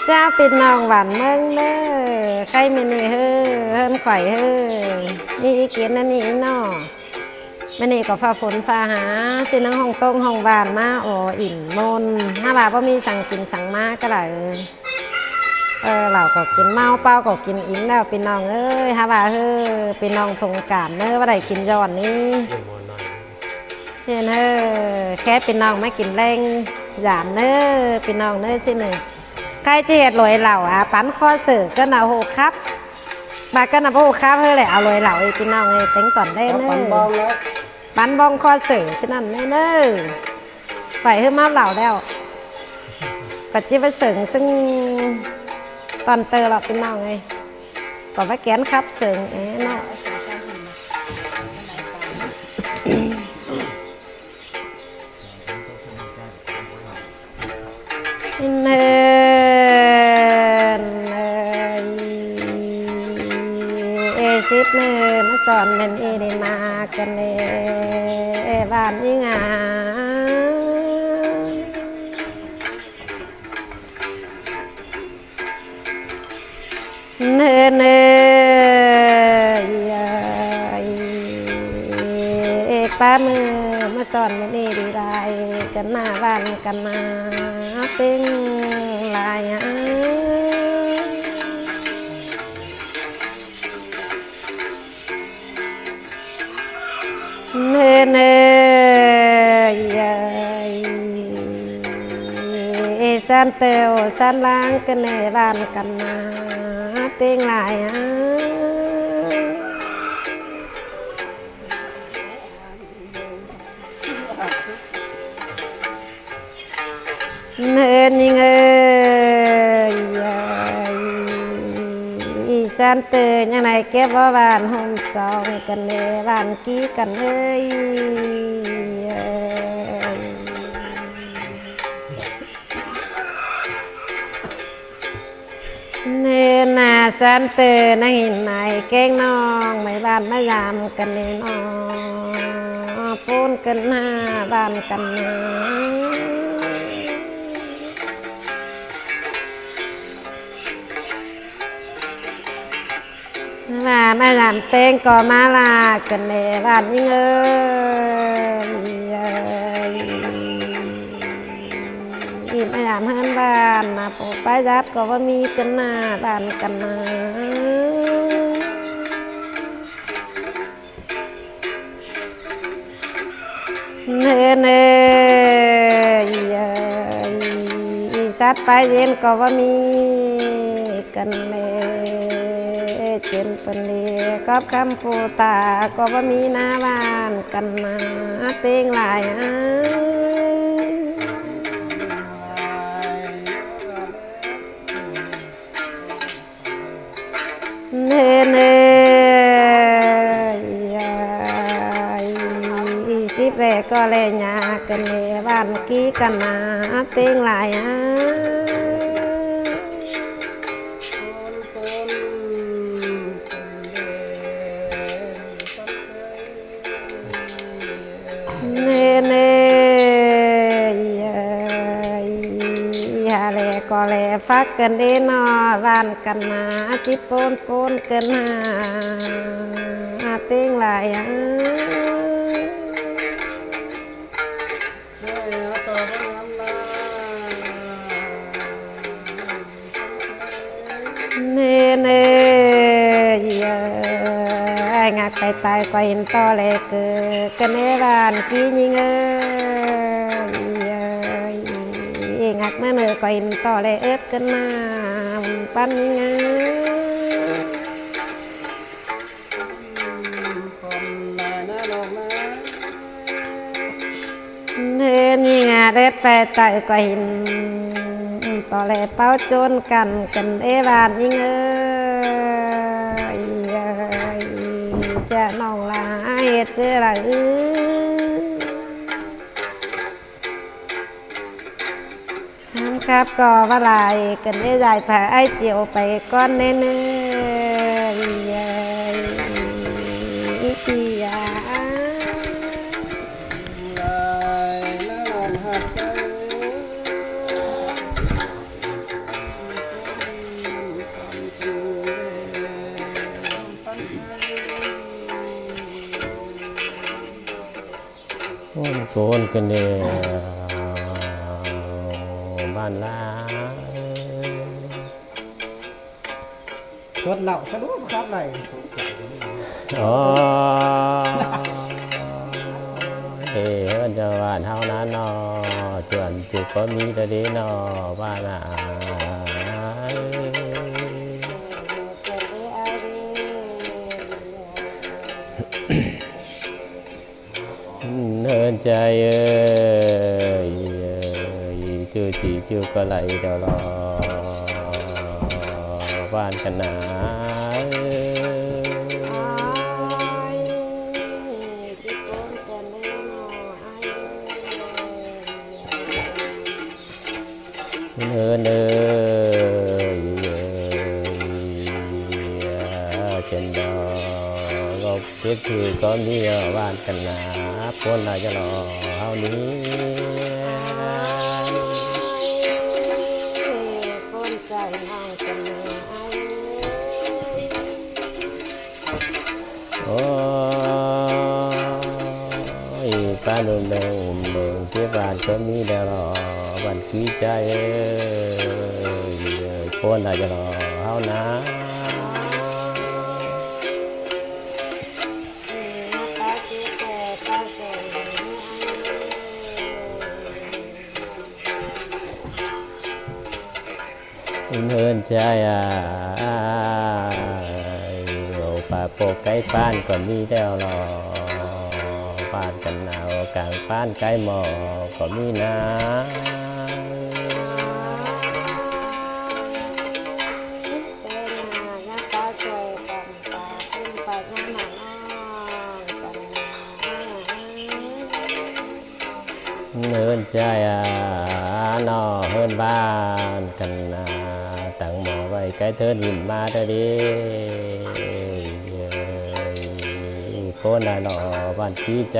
เจ้าปิดน้องหวานเมืองเด้อใครไม่นี่เฮ้อเฮินข่อยเฮ้อนี่อีเกียนนั่นนี่นอไม่นี่ก็ฟ้าฝนฟ้าหาสินังห้องต้งห้องบานมาโออิ่นมนถ้าบ่าบ่มีสั่งกินสั่งมาก็ได้เราก็กินเมาเป้าก็กินอิ่มแล้วปิดน้องเอ้ยถ้าบ่าเฮ้อปิดน้องทงกามเน้อว่าได้กินย้อนนี้เช่นเฮ้อแค่ปิดน้องไม่กินแรงหยามเน้อปิดน้องเน้อสิหนึ่งใครจะเห็ดลอยเหล่าปั้นข้อเสือก็น่าโหครับมาก็น่าโหครับเฮ้ยเลยเอาลอยเหล่าไอ้พี่น้องไอ้เต็งก่อนได้เนอะปั้นบองข้อเสือฉะนั้นเนอะไปเฮ้ยมาเหล่าแล้วปัจจุบันเสือซึ่งตอนเตอเราพี่น้องไงก่อนไปแกนครับเสือเอ๊ะเนาะเนสิบเนื้อมาสอนเล่นอีได้มากันเลยบ้านยิ่งเนื้อเนื้อป้ามือมาสอนเล่นอีดีได้กันหน้าบ้านกันมาเป็นลายเนเนสันเตวสันล้างกันในบ้านกันมาเตียงลายเนยิงสันเตยยังไงเก็บว่าบ้านห้องสองกันในบ้านกี้กันเลยเนน่าสันเตยนั่งหินไหนแกงน้องไม่บ้านไม่ยามกันในน้องปูนกันหน้าบ้านกันนะมาไม่ยามเป้งก็มาลากันในบ้านยิ่งอีไม่ยามเฮือนบ้านนะปไปยัดก็ว่ามีกันหน้าบ้านกันนะเนเนสัตว์ไปเย็นก็ว่ามีกันเลยเจนเป็นเลียกับคำปูตาก็ว่ามีหน้าบ้านกันมาเตียงลายเนเนสิบแรกก็เลยหยากันเลยบ้านกี้กันมาเตียงลายเนเนอะไรก็เลยฟักกันได้นอบ้านกันมาจิปนปนกันมาเตียงลายเนเนงักไปตายก็เห็นต่อเลยเกิดกันในบ้านกี้ยิงงักแม่เนอก็เห็นต่อเลยเอ็ดกันมาปั้นยิงเนยิงเด็ดไปตายก็เห็นต่อเลยเป้าจนกันในบ้านยิงจะน้องลาเฮ็ดเสื้อละครับก็ว่าลายกันได้ใหญ่ผ่าไอเจียวไปก้อนเน้น โกนกันเดียวบ้านลา ชวนเหล่าสะดวกครับไหล อ๋อเฮ้ยจะบ้านเท่านั้นเนาะชวนจุกก็มีแต่ดีเนาะบ้านอ่ะเนินใจเอ้ยชื่อจีชื่อก็ไหลเดี๋ยวรอบ้านกันนะเนินเอ้ยเจนดอกก็เก็บถือก็มีบ้านกันนะคนเราจะรอเท่านี้ คนใจน้องกันเลย โอ้ยป้าโดนเดินเดินเที่ยวบ้านก็มีแต่รอบ้านขี้ใจเอ้ยคนเราจะรอเท่านะเนินใจโอ้ป่าโปกไก่ป้านก็มีแล้วรอป้านกันหนาวกลางป้านไก่หมอก็มีนะเนินใจนอเฮินบ้านกันนะตั้งหมอไว้ไก่เทินหินมาเด้อดิคนน่ะนอบ้านขี้ใจ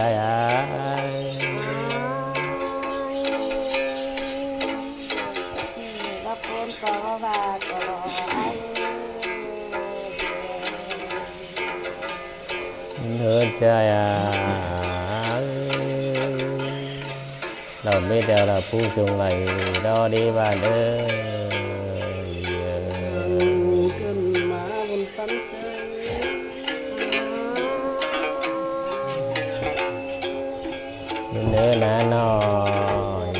แล้วคนก็ว่าก็รอเนินใจเราไม่เดียวเราผู้จงไหลรอดีบ้านเด้อ ขึ้นมาบนตั้งใจ เนื้อหนาน้อย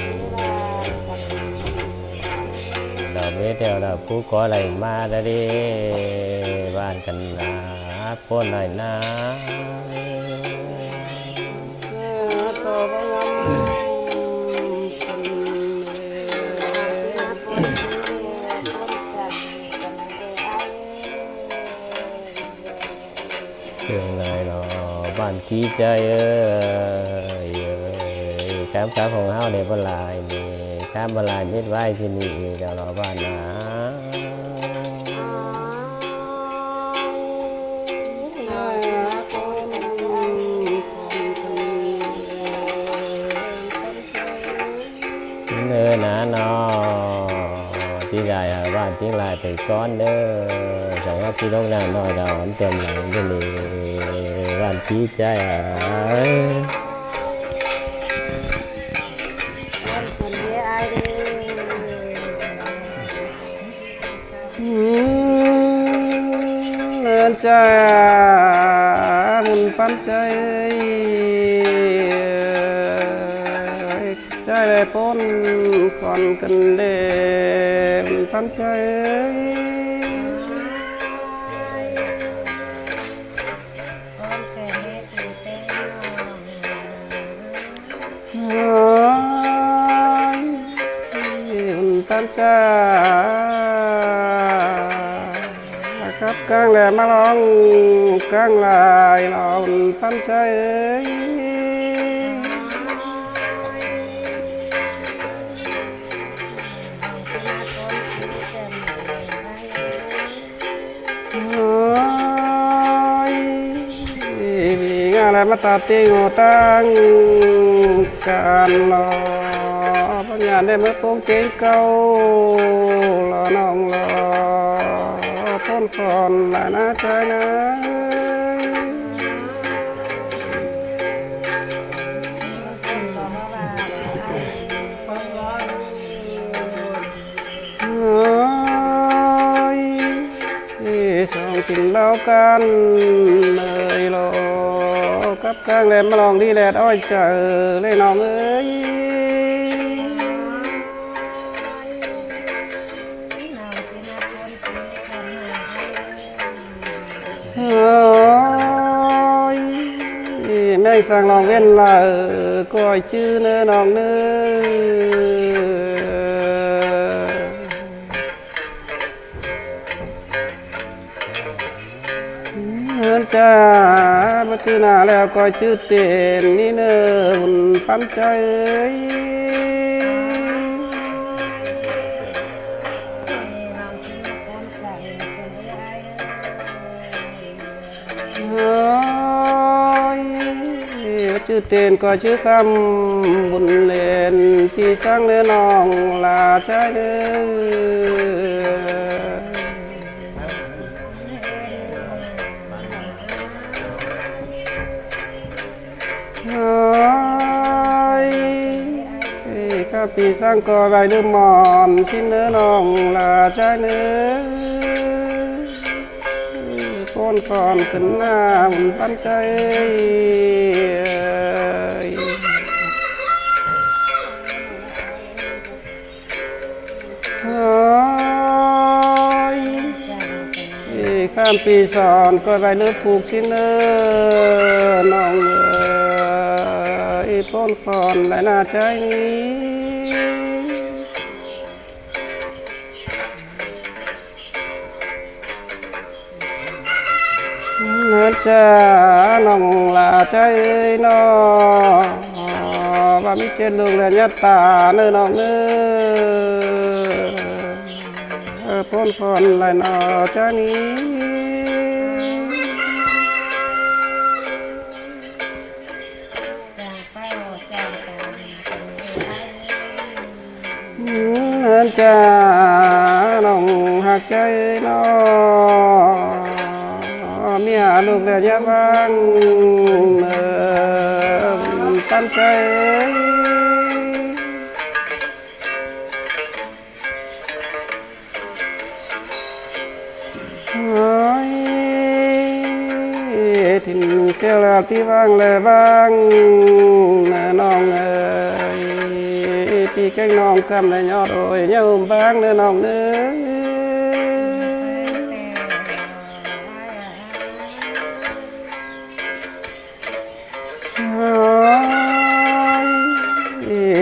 เราไม่เดียวเราผู้ขอไหลมาได้ดีบ้านกันนะพ้นหน่อยนะ ต่อไปเสื่องเลยเนาะบ้านขี้ใจเอ้ยแคมป์ของเฮาในบ้านลายนี่แคมป์บ้านลายมิดไว้ที่นี่เดี๋ยวเราบ้านนะเนื้อหนาเนาะที่ใหญ่บ้านที่ลายไปก้อนเด้อสำหรับพี่น้องนางน้อยเราอันเต็มหลังที่นี่บ้านขี้ใจเนินใจมุนปั้นใจใจเลยปนคนกันเด่นปั้นใจตั้งใจครับกลางแหลมมาลองกลางลายนอนตั้งใจงานอะไรมาตัดตีงูตั้งการรอปัญญาได้เมื่อโป่งเก่งเก่ารอน้องรอพ้นคอนละนะใจนะ กินเหล้ากันเลยโลกับกลางแหลมมาลองดีแลดอ้อยเจอเลยน้องเอ้ยเฮ้ยแม่งสั่งลองเว้นละก้อยชื่อเนื้อน้องเนื้อจ้ามาชื่อหน้าแล้วก้อยชื่อเต้นนี่เนื้อบุญปั้นใจชื่อเต้นก็ชื่อคำบุญเล่นที่สร้างเนื้อน้องลาใช้เนื้ข้าปีสร้างก็ใบลืมมอนชิ้นเนื้อน้องลาใช้เนื้อก้นก่อนขึ้นหน้าบุญปั้นใจข้ามปีสอนก็ไปเลือกผูกชิ้นเนื้อน้องป้นก่อนและหน้าใจนี้เนื้อจ้าน้องลาใจน้องว่ามิเจลูกและยัตตาเนื้อน้องเนื้อป้นก่อนและหน้าใจนี้จ้าน้องหักใจน้องเมียลูกเดียวยาบังตั้งใจทิ้งเสียแล้วที่ว่างเลยบ้างน้องเอ๋ยพี่แก้งน้องคำในยอดโอ้ยเย้าบ้างเนื้อน้องเนื้อ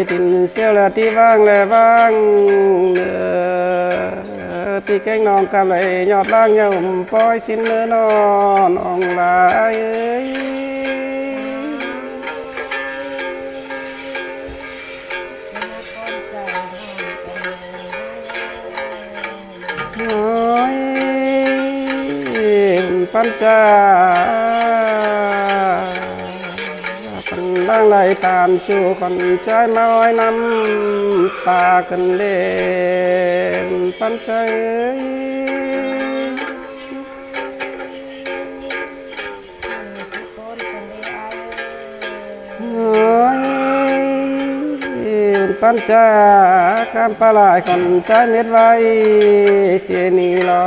ทิ้งเสียแล้วที่ว่างเลยบ้างพี่แก้งน้องคำในยอดบ้างเย้าปล่อยสิ้นเนื้อน้องลายปัญจาปันล่างไหลตามชูคนใจมาอ้อยน้ำตากันเล่นปัญจาปัญจาคำปลายคนใจเม็ดไว้เสียนีรอ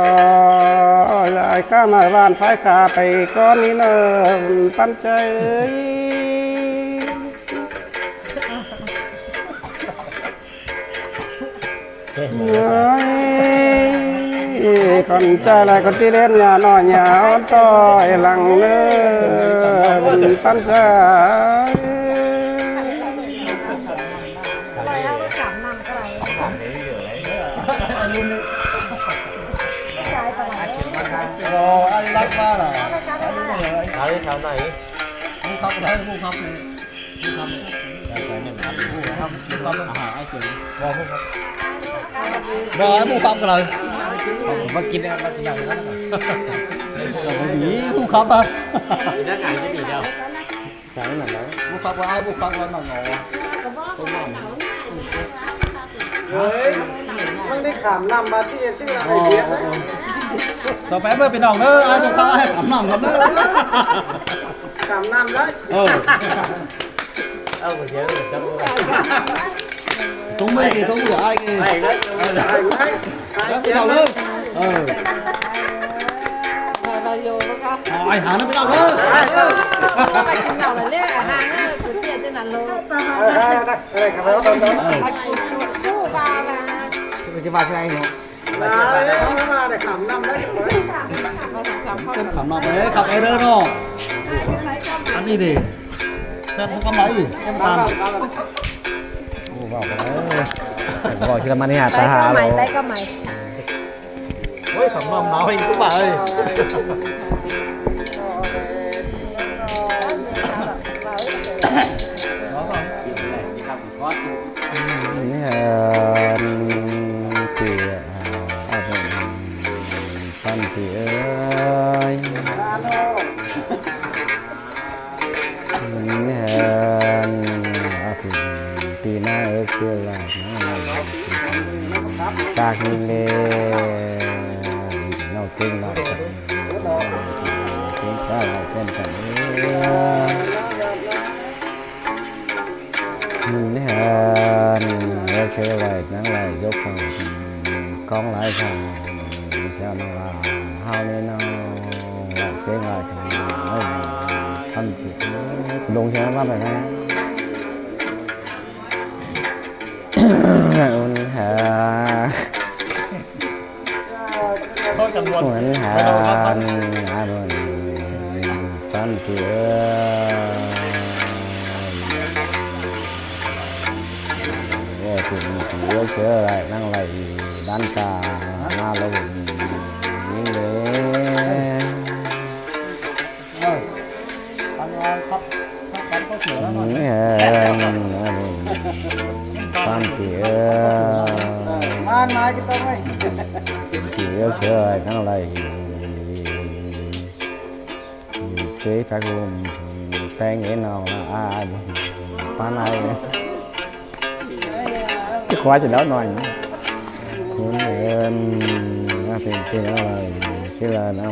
ลายข้ามาบ้านไฟขาไปก้อนนี้เนอะปัญจาคนใจลายคนที่เล่นยาหน่อยยาอ่อนต่อยหลังเนื้อปัญจาanh lắc ba rồi. Đấy, thảo này. Không khóc đấy, không khóc này. Không khóc. Phải nhận ăn không? Không khóc hả ai xử? Bò không khóc. Bò không khóc rồi. Bò chín em bắt đầu hết rồi. Bỉ không khóc à? Nó cài cái gì đâu? Cái là nó. Không khóc ai không khóc nó ngồi. Không ngồi. Đấy. Không đi khám nằm mà thì xin là phải biết đấy. ต่อไปเมื่อเป็นน้องเด้อไอ้พวกเขาให้ขำน้ำกันเด้อขำน้ำเลยเอาไปเยอะเลยจังเลยทุ่งไม่กี่ทุ่งcủa ai kì ai đấy ai đấy cái đầu luôn ไอ้หานั่นไม่เอาเลย ไปกินเหล้าเลยเรียกอาหารเนี่ยก๋วยเตี๋ยวเส้นนั้นโลได้ครับแล้วตอนนั้น ผู้ปลามา จะมาใช่ไหมได้ขำน้ำได้ขำน้ำไปขับเอเดอร์เนาะอันนี้ดิเส้นก็ไม่เอ็มตามโอ้บอกเลยบอกชื่อมันนี่ฮะตาหาเรา ไต้ก็ใหม่ เฮ้ยขำน้ำหนาวเองทุกบ่าย นี่ฮะเปียปันเปียนี่ฮะอาทิตย์ปีหน้าเชื่อละตากนี่เลยนอกเก่งเราเก่งข้าวเราเป็นกันนี่ฮะเราเชื่อไรนั่งไรยกของกองไรค่ะชาวนาเฮาเนี่ยน้องเราเก่งไรกันทำผิดลงใช่ไหมว่าแบบนี้อุ่นหาเหมือนหาอาบนปันเตือถึงเสือเชื่ออะไรนั่งไรด้านกาหน้าเรายิ่งเลยนี่ฮะปันเตือมากี่ตัวไหมเสือเชื่ออะไรนั่งไรเตะตะกุมแตงเอ็นเอาละปานอะไรจะขอจะแล้วหน่อยคุณเอ็มเป็นอะไรชื่ออะไร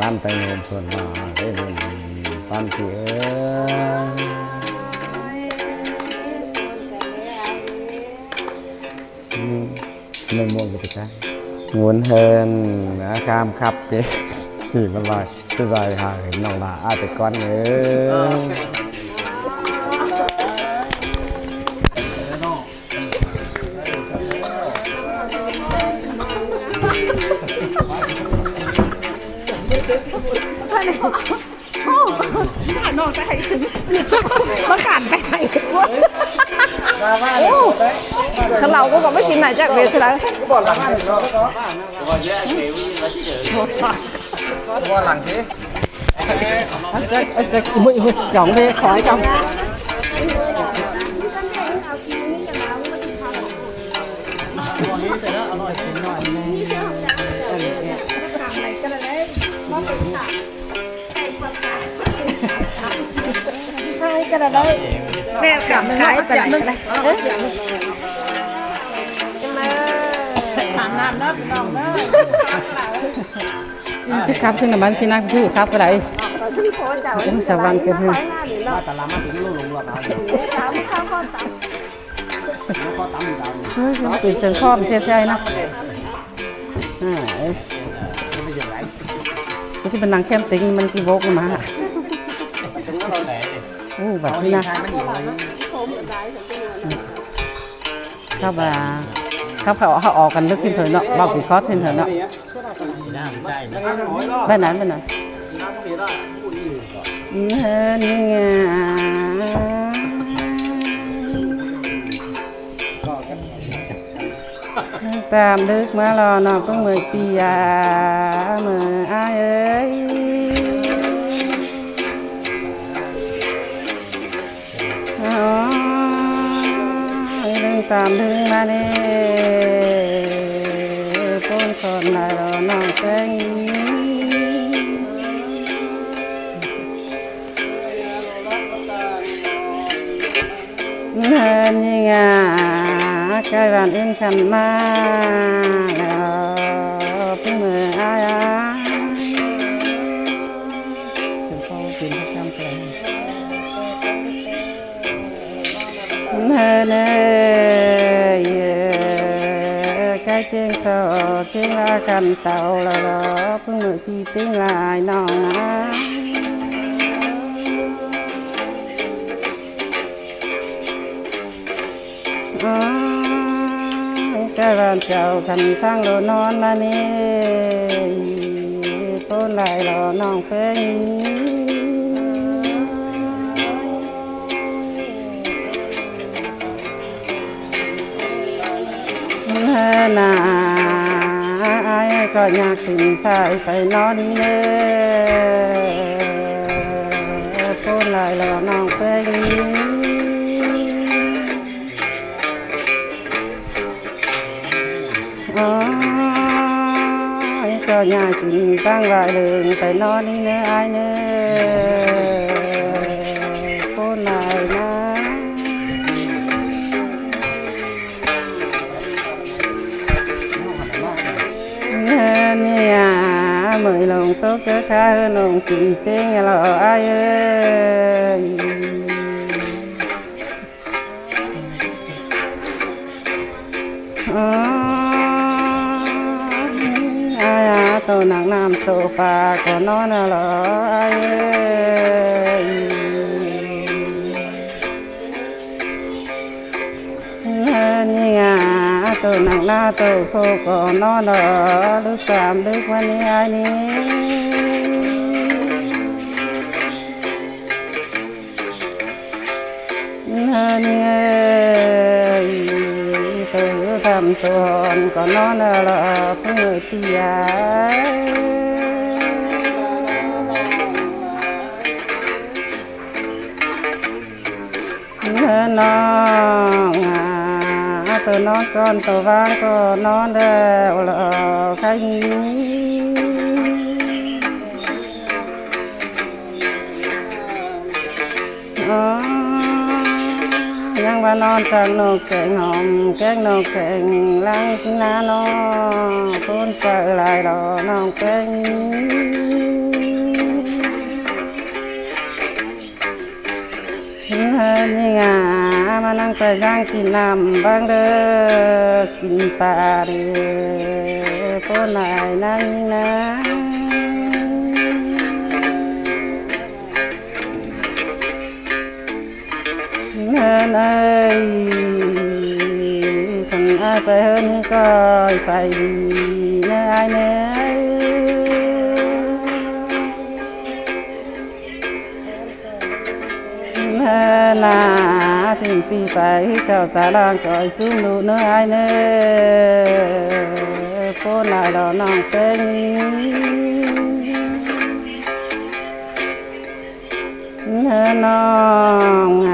บ้านแตงโมส่วนมาได้เรื่องบ้านเตี้ยไม่มองไปจ้ะงวนเฮินข้ามขับเจ๊ขี่มันลอยจะใส่หางน้องละอาจจะก้อนเนื้อถ่ายนอกจะให้ถึงมาขาดไปไหนถ้าเราก็บอกไม่กินไหนจากเวทีแล้วบอกหลังสิบอกหลังสิจะมือจ่องไปขอให้จ่องให้ก็ได้แม่ขำขายไปไหนก็ได้ถามน้ำเนาะน้องเนาะจะครับซึ่งมันสินักชื่อครับก็ได้สวรรค์เกิดขึ้นมาตลาดมาถึงลูกหลงหลับข้าวข้อตับตื่นเชิงข้อมเสียใจนะก็จะเป็นนางแคมติ้งมันกี่โวกมาโอ้แบบนี้นะครับครับเขาออกกันลึกขึ้นเถอะเนาะเรากี่คอร์สขึ้นเถอะเนาะไปไหนไปไหนนี่ไงตามลึกมารอเนาะเพิ่งเมื่อปียาเมื่ออายเอ้ยเรื่องตามถึงมาเน่พ้นคนได้รอน้องแตงเงินยิ่งใกล้บ้านอื่นขันมาแล้วเพิ่งเมื่ออายถึงเขาเป็นประจำเลยเนยใกล้ chiên sò chiên la cành tàu là đó phương người khi tiếng lại non á cái bàn chào khăn sang đồ non mà nè tôn lại lò non phê nà ai có nhạc tình sai phải nó đi nè tôn lại lò non phê cho nhà tình tăng lại đường phải nó đi nữa ai nữa cô này nó nhà mười lòng tốt chớ khá hơn lòng tình tiếng nhà lọ ai ơi tô nặng nam tô pa của nó là ai nhà tô nặng na tô khô của nó là đức cảm đức văn ai ní từ thầm tuần còn nó là người tia nó từ nó con từ vang của nó đều là khánh yang ba non trăng nộp sẹn hòm các nộp sẹn lăng chính lá nó khôn trở lại đó non cái hơn như ngà mà năng phải giang kín làm vang đơ kín ta đi cô này năng ná hơn ơi còn ai phải hơn coi phải nơi ai nữa là tìm phi phải cầu ta đang coi chung đủ nơi ai nữa cô lại đó nòng tên nòng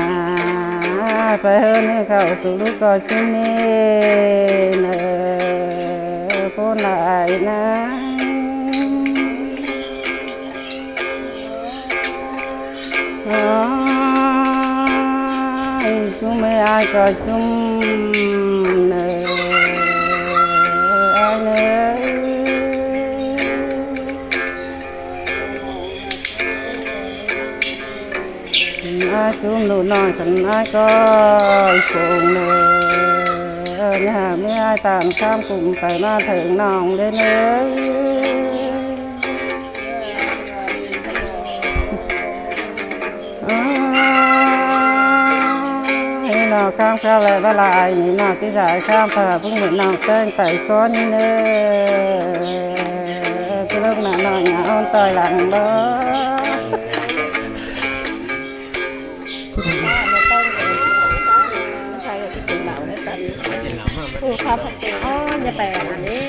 phải hơn cầu tụ lúc coi chung nên cô lại na chúng mấy ai coi chung ai nữa ai chung nụ nói cần ai coi cùng nhà mấy ai tàn cam cùng phải ma thượng nòng đến nữa nào cam khao lại và lại ní nào tí giải cam và phương nguyện nào tên phải con như nè cái lúc nào nào nhà ôn tài lặng đóอย่าแปลกอันนี้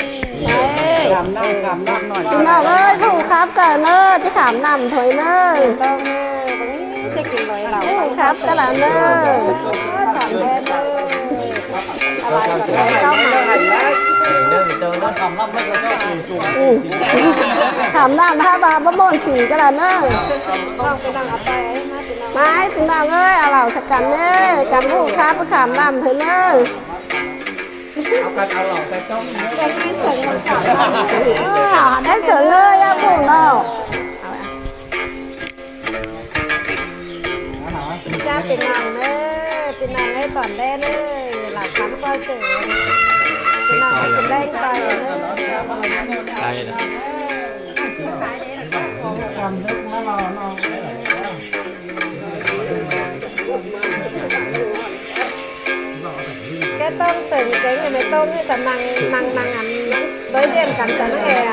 กำน้ำหน่อย พี่น้องเอ้ยผู้ครับกันเนอะจะขามนำถอยเนอะต้องเนอะจะกินหน่อยเหล่าครับกันละเนอะถามแม่เนอะอะไรแบบนี้ต้องมาขามนำถ้าบาบะม่อนสิงกันละเนอะต้องไปนั่งเอาไปไม้พี่น้องเอ้ยเอาเหล่าสักกันเนอะกันผู้ครับไปขามนำเถอะเนอะเอากันเอาหลอกไปต้มแต่ที่เสริมมันขาวได้เสริมเลยอะพวกเราจ้าเป็นนางเนอะเป็นนางให้ตอนแรกเลยหลักฐานก็เสริมเป็นนางเป็น แรงไปเด้อ ตายแล้ว cái tôm sừng cái người mày tôm như sẵn năng ăn đối diện cắn sẵn nó hề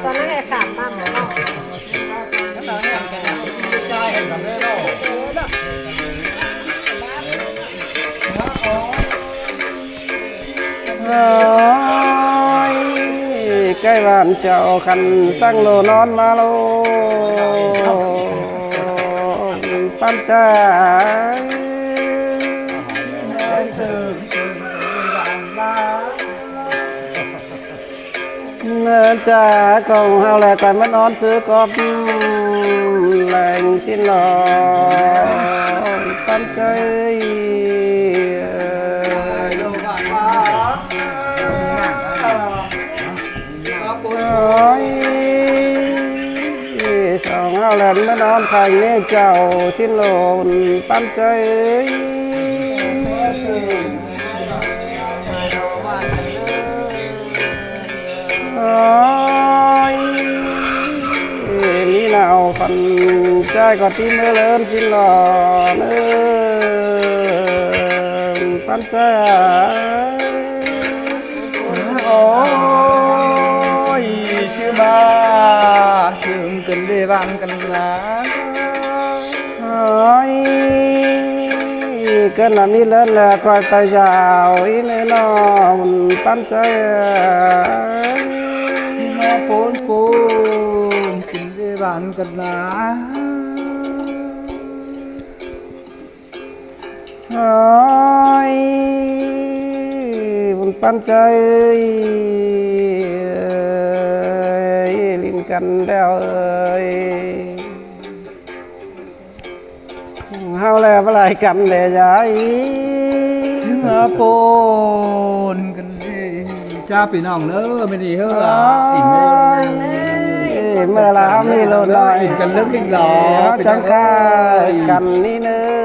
nó hề khảm năm ơi cái bàn chậu khăn sang lô non ma lô pan trái cha công hao lẹ còn mất on xứ cọp lành xin lò pan trái ôi sòng hao lần mất on thành nên chào xin lồn pan trái ôi lý nào phần trai có tim mưa lớn xin lò nữa pan trái ôi sư ba sướng cần đề vang cần lá ôi cái làm đi lớn là coi tay giàu ý nữa nó pan trái nó bốn bốn cần đề vang cần lá ôi pan trái linh căn đeo ơi hao lẹ với lại cầm để giải nó bốn cần đề cha bị nòng nữa mới đi hơ à mơ là mi lô nói cần nước kinh lò chẳng khai cầm đi nữa